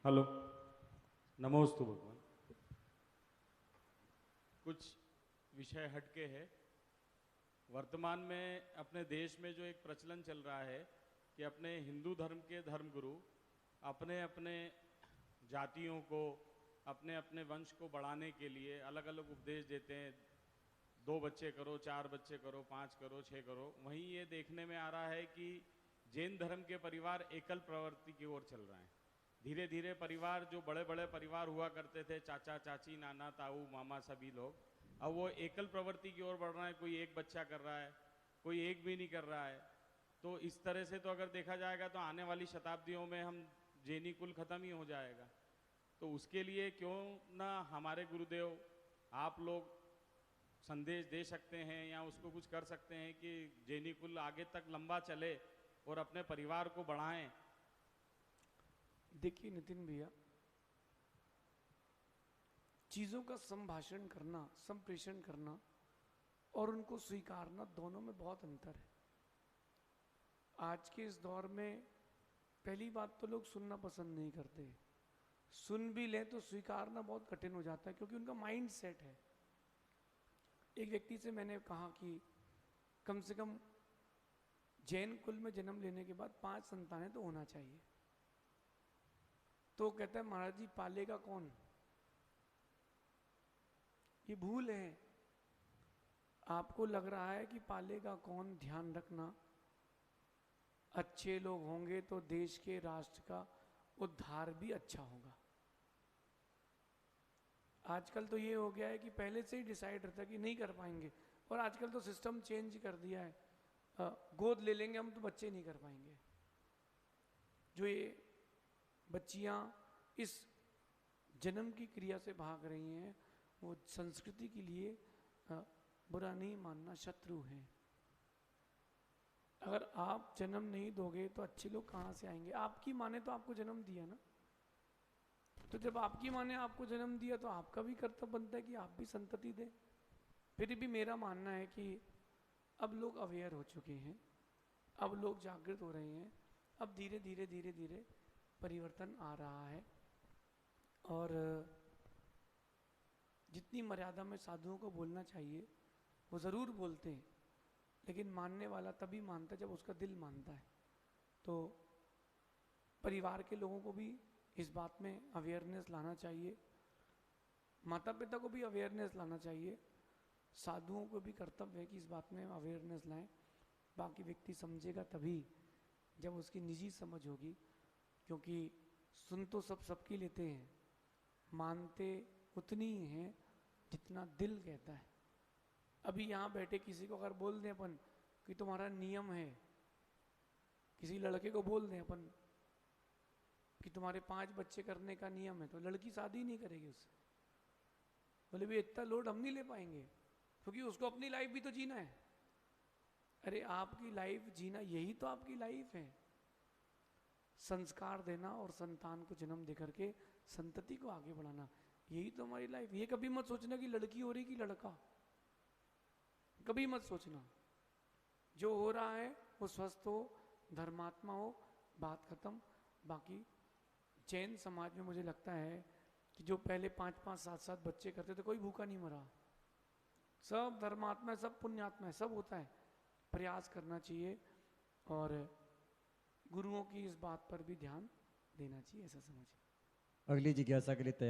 Hello, नमोस्तु भगवान। कुछ विषय हटके है। वर्तमान में अपने देश में जो एक प्रचलन चल रहा है कि अपने हिंदू धर्म के धर्मगुरु अपने अपने जातियों को, अपने अपने वंश को बढ़ाने के लिए अलग अलग उपदेश देते हैं। 2 बच्चे करो, 4 बच्चे करो, 5 करो, 6 करो। वहीं ये देखने में आ रहा है कि जैन धर्म के परिवार एकल प्रवृत्ति की ओर चल रहे हैं। धीरे धीरे परिवार, जो बड़े बड़े परिवार हुआ करते थे, चाचा चाची, नाना ताऊ मामा सभी लोग, अब वो एकल प्रवृत्ति की ओर बढ़ रहा है। कोई एक बच्चा कर रहा है, कोई एक भी नहीं कर रहा है। तो इस तरह से तो अगर देखा जाएगा तो आने वाली शताब्दियों में हम जैनी कुल खत्म ही हो जाएगा। तो उसके लिए क्यों ना हमारे गुरुदेव, आप लोग संदेश दे सकते हैं या उसको कुछ कर सकते हैं कि जैनी कुल आगे तक लंबा चले और अपने परिवार को बढ़ाएं। देखिए नितिन भैया, चीज़ों का संभाषण करना, संप्रेषण करना और उनको स्वीकारना, दोनों में बहुत अंतर है। आज के इस दौर में पहली बात तो लोग सुनना पसंद नहीं करते। सुन भी लें तो स्वीकारना बहुत कठिन हो जाता है, क्योंकि उनका माइंड सेट है। एक व्यक्ति से मैंने कहा कि कम से कम जैन कुल में जन्म लेने के बाद 5 संतानें तो होना चाहिए। तो कहता है, महाराज जी पालेगा कौन? ये भूल है। आपको लग रहा है कि पालेगा कौन, ध्यान रखना। अच्छे लोग होंगे तो देश के, राष्ट्र का उद्धार भी अच्छा होगा। आजकल तो ये हो गया है कि पहले से ही डिसाइड रहता है कि नहीं कर पाएंगे, और आजकल तो सिस्टम चेंज कर दिया है। गोद ले लेंगे हम तो बच्चे नहीं कर पाएंगे। जो ये बच्चियां इस जन्म की क्रिया से भाग रही हैं, वो संस्कृति के लिए बुरा नहीं मानना, शत्रु हैं। अगर आप जन्म नहीं दोगे तो अच्छे लोग कहाँ से आएंगे? आपकी माँ ने तो आपको जन्म दिया ना। तो जब आपकी माँ ने आपको जन्म दिया तो आपका भी कर्तव्य बनता है कि आप भी संतति दें। फिर भी मेरा मानना है कि अब लोग अवेयर हो चुके हैं, अब लोग जागृत हो रहे हैं। अब धीरे धीरे धीरे धीरे परिवर्तन आ रहा है। और जितनी मर्यादा में साधुओं को बोलना चाहिए वो ज़रूर बोलते हैं, लेकिन मानने वाला तभी मानता है जब उसका दिल मानता है। तो परिवार के लोगों को भी इस बात में अवेयरनेस लाना चाहिए, माता पिता को भी अवेयरनेस लाना चाहिए, साधुओं को भी कर्तव्य है कि इस बात में अवेयरनेस लाएं। बाकी व्यक्ति समझेगा तभी जब उसकी निजी समझ होगी, क्योंकि सुन तो सब सबकी लेते हैं, मानते उतनी ही हैं जितना दिल कहता है। अभी यहाँ बैठे किसी को अगर बोल दें अपन कि तुम्हारा नियम है, किसी लड़के को बोल दें अपन कि तुम्हारे 5 बच्चे करने का नियम है, तो लड़की शादी नहीं करेगी उससे। बोले भी इतना लोड हम नहीं ले पाएंगे, क्योंकि उसको अपनी लाइफ भी तो जीना है। अरे आपकी लाइफ जीना, यही तो आपकी लाइफ है। संस्कार देना और संतान को जन्म दे करके संतति को आगे बढ़ाना, यही तो हमारी लाइफ। ये कभी मत सोचना कि लड़की हो रही कि लड़का, कभी मत सोचना। जो हो रहा है वो स्वस्थ हो, धर्मात्मा हो, बात खत्म। बाकी जैन समाज में मुझे लगता है कि जो पहले 5-5, 7-7 बच्चे करते थे, कोई भूखा नहीं मरा। सब धर्मात्मा है, सब पुण्यात्मा है, सब होता है। प्रयास करना चाहिए और गुरुओं की इस बात पर भी ध्यान देना चाहिए, ऐसा समझिए। अगली जिज्ञासा के लिए तैयार।